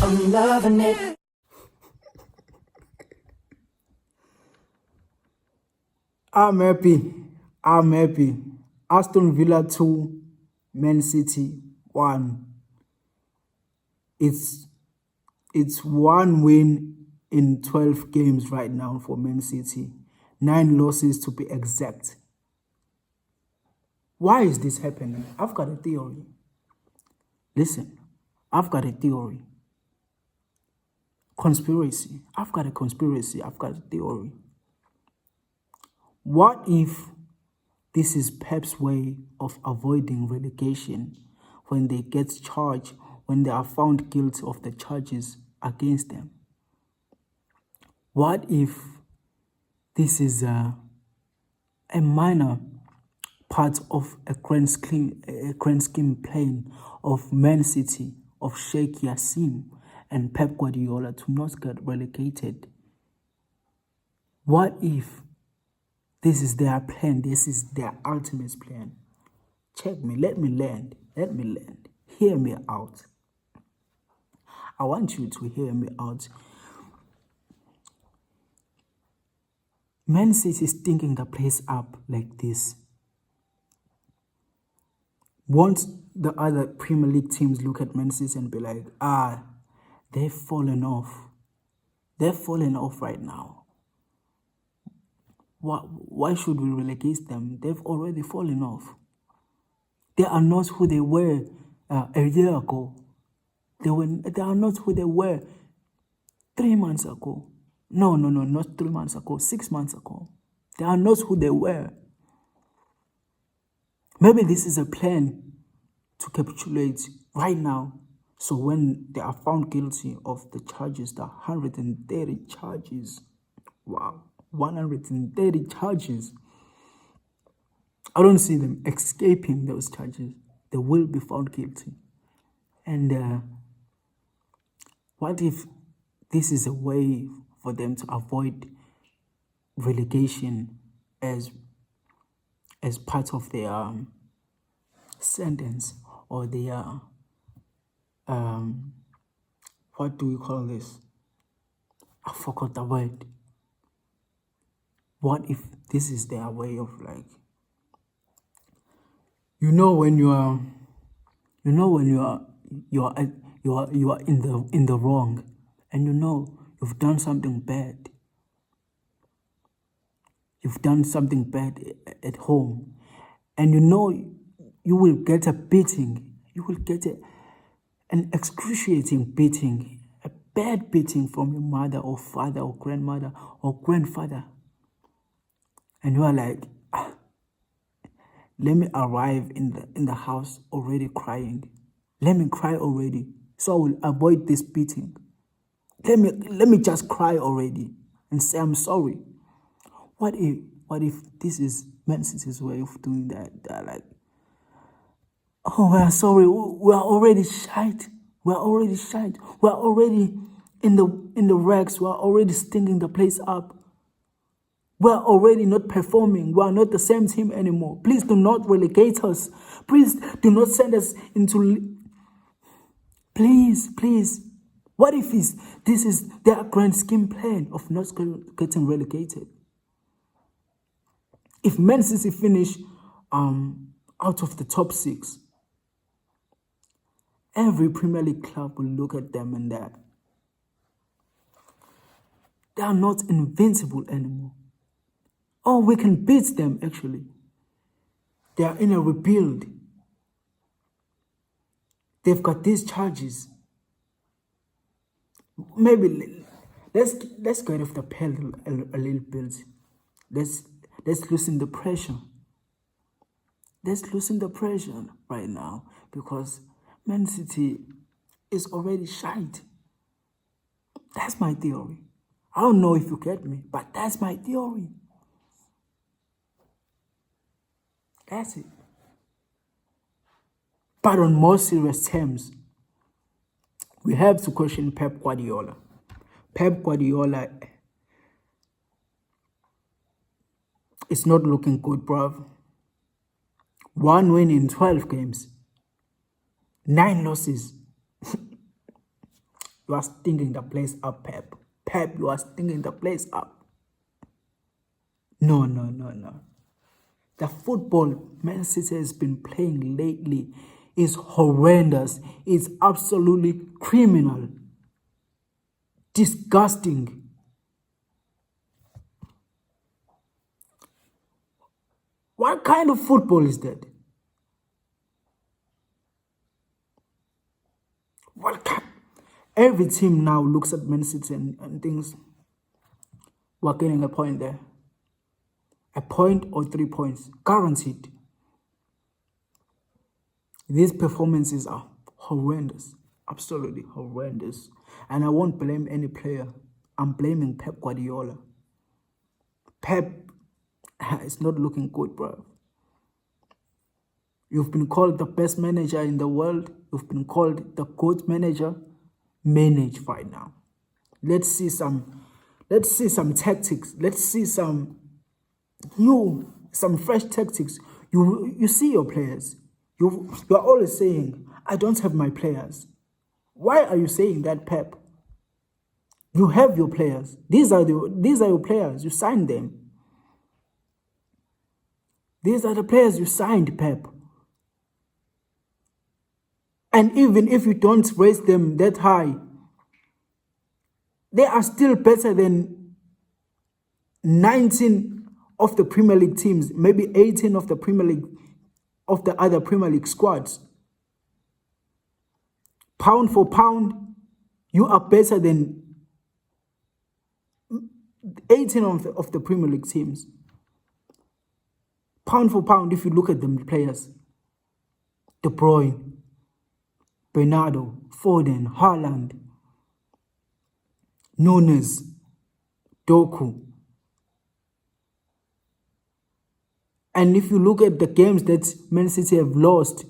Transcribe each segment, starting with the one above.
I'm loving it. I'm happy. I'm happy. Aston Villa 2, Man City 1. It's one win in 12 games right now for Man City. 9 losses to be exact. Why is this happening? I've got a theory. Listen, I've got a theory. Conspiracy. I've got a conspiracy. I've got a theory. What if this is Pep's way of avoiding relegation when they get charged, when they are found guilty of the charges against them? What if this is a minor part of a grand scheme plan of Man City, of Sheikh Yassim and Pep Guardiola to not get relegated? What if this is their plan? This is their ultimate plan. Check me. Let me land. Hear me out. I want you to hear me out. Man City is thinking the place up like this. Won't the other Premier League teams look at Man City and be like, they've fallen off. They're falling off right now. Why should we relegate them? They've already fallen off. They are not who they were a year ago. They are not who they were 3 months ago. No, not 3 months ago, 6 months ago. They are not who they were. Maybe this is a plan to capitulate right now. So when they are found guilty of the charges, the 130 charges, wow, 130 charges, I don't see them escaping those charges. They will be found guilty. And what if this is a way for them to avoid relegation as part of their sentence, or their what do we call this? I forgot the word. What if this is their way of, like, when you are in the wrong, and you've done something bad. You've done something bad at home, and you will get a beating. You will get an excruciating beating, a bad beating from your mother or father or grandmother or grandfather. And you are like, let me arrive in the house already crying. Let me cry already, so I will avoid this beating. Let me just cry already and say I'm sorry. What if this is Man City's way of doing that? They're like, oh, we're sorry. We're already shite. We're already in the rags. We're already stinking the place up. We're already not performing. We are not the same team anymore. Please do not relegate us. Please do not send us into... Please. What if this is their grand scheme plan of not getting relegated? If Man City finish out of the top 6, every Premier League club will look at them and they are not invincible anymore. Oh, we can beat them, actually. They are in a rebuild. They've got these charges. Maybe let's get off the pedal a little bit. Let's loosen the pressure. Let's loosen the pressure right now, because Man City is already shite. That's my theory. I don't know if you get me, but that's my theory. That's it. But on more serious terms, we have to question Pep Guardiola. Pep Guardiola is not looking good, bruv. 1 win in 12 games. 9 losses You are stinking the place up, Pep. Pep, you are stinking the place up. No, no, no, no. The football Man City has been playing lately is horrendous. It's absolutely criminal. Disgusting. What kind of football is that? What kind? Every team now looks at Man City and thinks, we're getting a point there. A point or 3 points. Guaranteed. These performances are horrendous. Absolutely horrendous. And I won't blame any player. I'm blaming Pep Guardiola. Pep is not looking good, bro. You've been called the best manager in the world. You've been called the GOAT manager. Manage right now. Let's see some tactics. Let's see some fresh tactics. You see your players. You're always saying, I don't have my players. Why are you saying that, Pep? You have your players. These are your players. You signed them. These are the players you signed, Pep. And even if you don't raise them that high, they are still better than 19 of the Premier League teams, maybe 18 of the other Premier League squads. Pound for pound, you are better than 18 of the Premier League teams. Pound for pound, if you look at them players, De Bruyne, Bernardo, Foden, Haaland, Nunes, Doku. And if you look at the games that Man City have lost,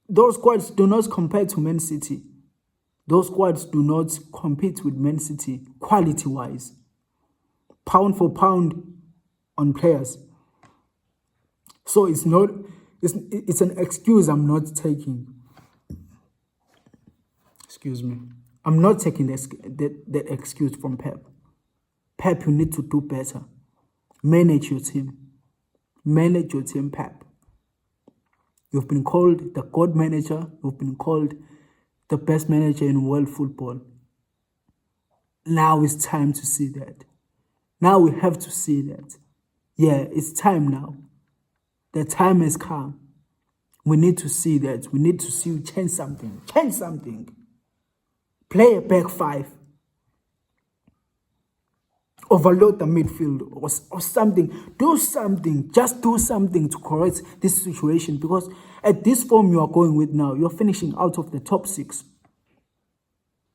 those squads do not compare to Man City. Those squads do not compete with Man City quality-wise. Pound for pound on players. So it's an excuse I'm not taking. Excuse me. I'm not taking that excuse from Pep. Pep, you need to do better. Manage your team. Manage your team, Pep. You've been called the God manager. You've been called the best manager in world football. Now it's time to see that. Now we have to see that. Yeah, it's time now. The time has come. We need to see that. We need to see you change something. Change something. Play a back five. Overload the midfield or something. Do something. Just do something to correct this situation. Because at this form you are going with now, you're finishing out of the top 6.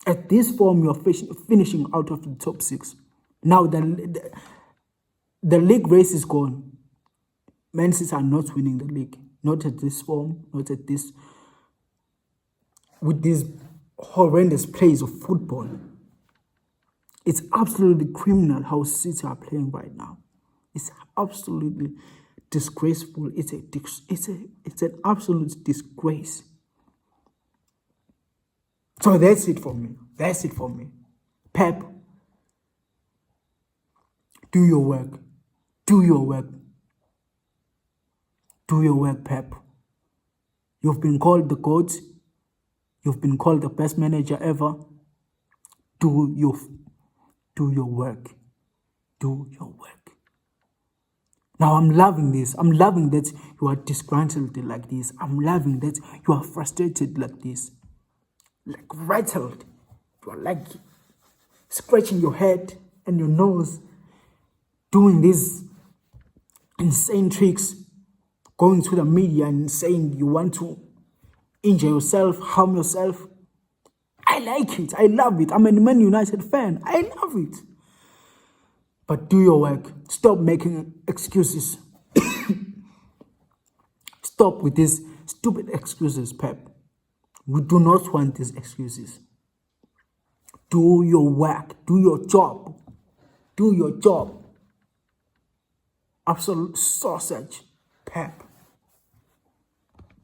At this form, you're finishing out of the top 6. Now the league race is gone. Man City are not winning the league. Not at this form. Not at this. With these horrendous plays of football. It's absolutely criminal how City are playing right now. It's absolutely disgraceful. It's an absolute disgrace. So that's it for me. That's it for me. Pep, do your work. Do your work. Do your work, Pep. You've been called the GOAT. You've been called the best manager ever. Do your work. Do your work. Now I'm loving this. I'm loving that you are disgruntled like this. I'm loving that you are frustrated like this. Like rattled. You are like scratching your head and your nose. Doing these insane tricks. Going to the media and saying you want to injure yourself, harm yourself. I like it. I love it. I'm a Man United fan. I love it. But do your work. Stop making excuses. Stop with these stupid excuses, Pep. We do not want these excuses. Do your work. Do your job. Do your job. Absolute sausage, Pep.